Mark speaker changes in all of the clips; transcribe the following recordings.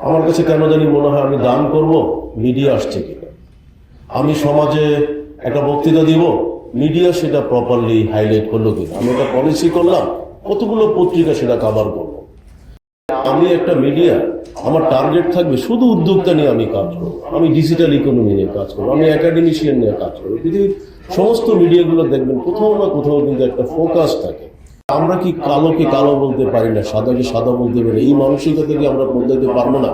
Speaker 1: আমার কাছে কেন জানি মনে হয় আমি দান করব, মিডিয়া আসছে কিনা। আমি সমাজে একটা বক্তৃতা দিব, মিডিয়া সেটা প্রপারলি হাইলাইট করলো কিনা। আমি একটা পলিসি করলাম, কতগুলো পত্রিকা সেটা কভার করলো। আমি একটা মিডিয়া, আমার টার্গেট থাকবে শুধু উদ্যোক্তা নিয়ে আমি কাজ করবো, আমি ডিজিটাল ইকোনমি নিয়ে কাজ করবো, আমি একাডেমিশিয়ান নিয়ে কাজ করবো। পৃথিবীর সমস্ত মিডিয়াগুলো দেখবেন কোথাও না কোথাও কিন্তু একটা ফোকাস থাকে। আমরা কি কালোকে কালো বলতে পারি না, সাদাকে সাদা বলতে পারি, এই মানসিকতা থেকে আমরা বদলাতে পারবো না।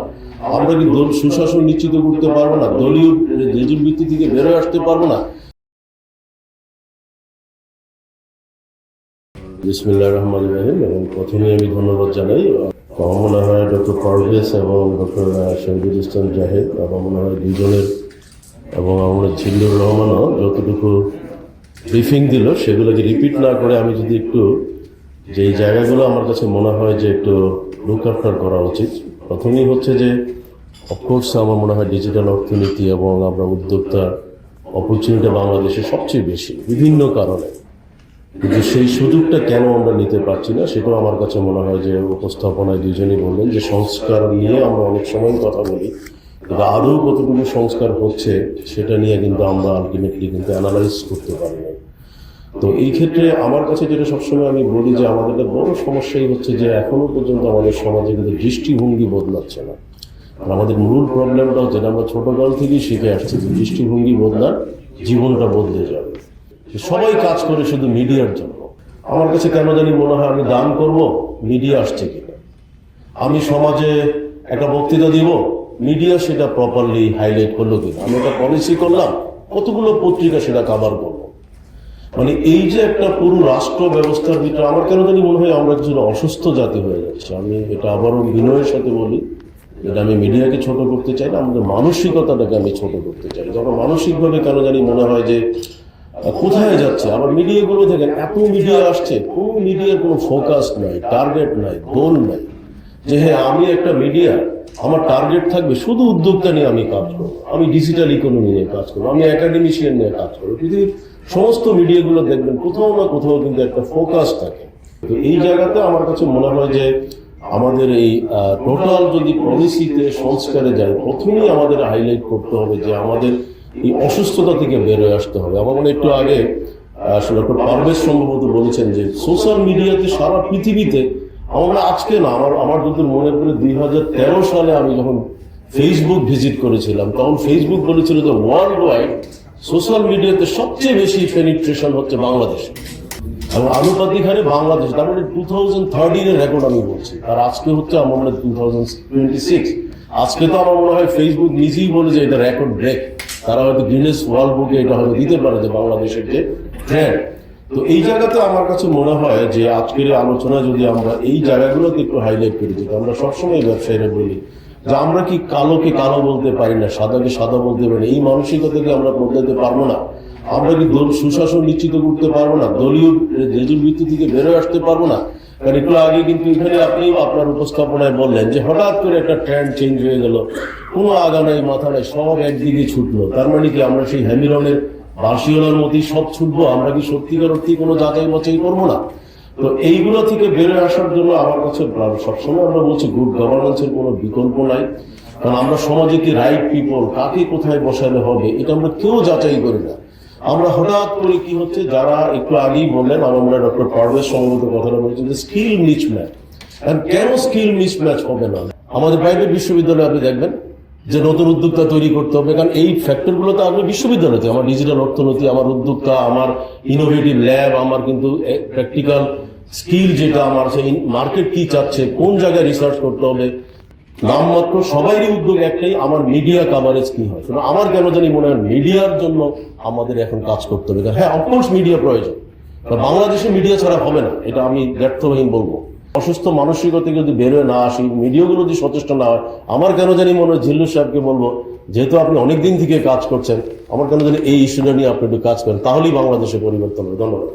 Speaker 1: আমরা কি সুশাসন নিশ্চিত করতে পারবো না, দলীয় রেজুর ভিত্তি থেকে বেরোয় আসতে পারবো না। বিসমিল্লাহির রহমানির রহিম। এবং প্রথমে আমি ধন্যবাদ জানাই আমার মনে হয় ডক্টর পারভেজ এবং ডক্টর শহীদুল ইসলাম জাহেদ, আমার মনে হয় দুজনের, এবং আমরা জিল্লুর রহমানও যতটুকু ব্রিফিং দিল সেগুলোকে রিপিট না করে আমি যদি একটু যেই জায়গাগুলো আমার কাছে মনে হয় যে একটু লুক আফটার করা উচিত। প্রথমেই হচ্ছে যে অফকোর্স আমার মনে হয় ডিজিটাল অর্থনীতি এবং আমরা উদ্যোক্তা অপরচুনিটি বাংলাদেশে সবচেয়ে বেশি বিভিন্ন কারণে, কিন্তু সেই সুযোগটা কেন আমরা নিতে পারছি না সেটাও আমার কাছে মনে হয় যে উপস্থাপনায় দুজনই বললেন যে সংস্কার নিয়ে আমরা অনেক সময় কথা বলি, কিন্তু আদৌ কতটুকু সংস্কার হচ্ছে সেটা নিয়ে কিন্তু আমরা আলটিমেটলি কিন্তু অ্যানালাইজ করতে পারি না। তো এই ক্ষেত্রে আমার কাছে যেটা সবসময় আমি বলি যে আমাদের বড় সমস্যাই হচ্ছে যে এখনো পর্যন্ত আমাদের সমাজে কিন্তু দৃষ্টিভঙ্গি বদলাচ্ছে না। আর আমাদের মূল প্রবলেমটা হচ্ছে আমরা ছোটকাল থেকেই শিখে আসছি যে দৃষ্টিভঙ্গি বদলার জীবনটা বদলে যাবে। সবাই কাজ করে শুধু মিডিয়ার জন্য। আমার কাছে কেন জানি মনে হয় আমি দান করব, মিডিয়া আসছে কিনা। আমি সমাজে একটা বক্তৃতা দিব, মিডিয়া সেটা প্রপারলি হাইলাইট করলো কিনা। আমি একটা পলিসি করলাম, কতগুলো পত্রিকা সেটা কভার করলো। মানে এই যে একটা পুরো রাষ্ট্র ব্যবস্থার ভিতরে আমার কেন জানি মনে হয় আমরা কিছু অসুস্থ জাতি হয়ে যাচ্ছে। আমি এটা আবারও বিনয়ের সাথে বলি, এটা আমি মিডিয়াকে ছোট করতে চাই না, আমাদের মানসিকতাটাকে আমি ছোট করতে চাই। যখন মানসিকভাবে কেন জানি মনে হয় যে কোথায় যাচ্ছে। আবার মিডিয়াগুলো দেখেন, এত মিডিয়া আসছে, কোনো মিডিয়ার কোনো ফোকাস নাই, টার্গেট নাই, গোল নাই যে হ্যাঁ আমি একটা মিডিয়া, আমার টার্গেট থাকবে শুধু উদ্যোক্তা নিয়ে আমি কাজ করবো, আমি ডিজিটাল ইকোনমি নিয়ে কাজ করবো, আমি একাডেমিশিয়ান নিয়ে কাজ করবো। পৃথিবীর সমস্ত মিডিয়াগুলো দেখবেন কোথাও না কোথাও কিন্তু একটা ফোকাস থাকে। তো এই জায়গাতে আমার কাছে মনে হয় যে আমাদের এই টোটাল যদি পলিসিতে সংস্কারে যায়, প্রথমেই আমাদের হাইলাইট করতে হবে যে আমাদের এই অসুস্থতা থেকে বেরোয় আসতে হবে। আমার মনে একটু আগে ডক্টর পারভেজ সম্ভবত বলেছেন যে সোশ্যাল মিডিয়াতে সারা পৃথিবীতে, আমরা আজকে না, আমার যদি মনে পড়ে 2013 সালে আমি যখন ফেসবুক ভিজিট করেছিলাম, তখন ফেসবুক বলেছিল যে ওয়ার্ল্ড ওয়াইড সোশ্যাল মিডিয়াতে সবচেয়ে বেশি পেনিট্রেশন হচ্ছে বাংলাদেশে, এবং আনুপাতিক হারে বাংলাদেশ, তার মানে 2013 রেকর্ড আমি বলছি, আর আজকে হচ্ছে আমার মনে হয় 2026। আজকে তো আমার মনে হয় ফেসবুক নিজেই বলে যে এটা রেকর্ড ব্রেক, তারা হয়তো গিনেস ওয়ার্ল্ড বুকে এটা হয়তো দিতে পারে যে বাংলাদেশের যে ট্রেন্ড। তো এই জায়গাতে আমার কাছে মনে হয় যে আজকের আলোচনা যদি আমরা এই জায়গাগুলোতে একটু হাইলাইট করি, যেটা আমরা সবসময় ব্যবসায়ীরা বলি যে আমরা কি কালোকে কালো বলতে পারি না, সাদাকে সাদা বলতে পারি না, এই মানসিকতা থেকে আমরা বদলাতে পারবো না। আমরা কি সুশাসন নিশ্চিত করতে পারবো না, দলীয় রেজুর ভিত্তি থেকে বেরোয় আসতে পারবো না। কারণ একটু আগে কিন্তু এখানে আপনি আপনার উপস্থাপনায় বললেন যে হঠাৎ করে একটা ট্রেন্ড চেঞ্জ হয়ে গেল, কোনো আগা নাই মাথা নাই, সব একদিকে ছুটলো। তার মানে কি আমরা সেই হ্যামিলনের বার্সিলোনার মতোই সব ছুটবো? আমরা কি সত্যিকার অর্থে কোনো যাচাই বাছাই করবো না? তো এইগুলো থেকে বেরোয় আসার জন্য আমার কাছে সবসময় আমরা বলছি গুড গভর্নেন্সের কোনো বিকল্প নাই। কারণ আমরা সমাজে কি রাইট পিপল, কাকে কোথায় বসালে হবে, এটা আমরা কেউ যাচাই করি না। আমরা হঠাৎ করে কি হচ্ছে, যারা একটু আগেই বললেন, আমরা ডক্টর পারভেজ সম্ভবত কথাটা বলছেন যে স্কিল মিসম্যাচ। কেন স্কিল মিসম্যাচ হবে না? আমাদের প্রাইভেট বিশ্ববিদ্যালয়ে আপনি দেখবেন যে নতুন উদ্যোক্তা তৈরি করতে হবে, কারণ এই ফ্যাক্টরগুলো তো আপনি বিশ্ববিদ্যালয়তে, আমার ডিজিটাল অর্থনীতি, আমার উদ্যোক্তা, আমার ইনোভেটিভ ল্যাব, আমার কিন্তু প্র্যাকটিক্যাল স্কিল যেটা আমার, সেই মার্কেট কি চাচ্ছে, কোন জায়গায় রিসার্চ করতে হবে, নামমাত্র সবাইরই উদ্যোগ একটাই, আমার মিডিয়া কাভারেজ কি হয়। আমার কেন জানি মনে হয় মিডিয়ার জন্য আমাদের এখন কাজ করতে হবে। হ্যাঁ, অফকোর্স মিডিয়া প্রয়োজন, বাংলাদেশে মিডিয়া ছাড়া হবে না, এটা আমি ব্যর্থহীন বলবো। অসুস্থ মানসিকতা থেকে যদি বেরোয় না আসি, মিডিয়াগুলো যদি সচেষ্ট না হয়, আমার কেন জানি মনে হয় জিল্লুর সাহেবকে বলবো, যেহেতু আপনি অনেকদিন থেকে কাজ করছেন, আমার কেন জানি এই ইস্যুটা নিয়ে আপনি একটু কাজ করেন, তাহলেই বাংলাদেশে পরিবর্তন হবে। ধন্যবাদ।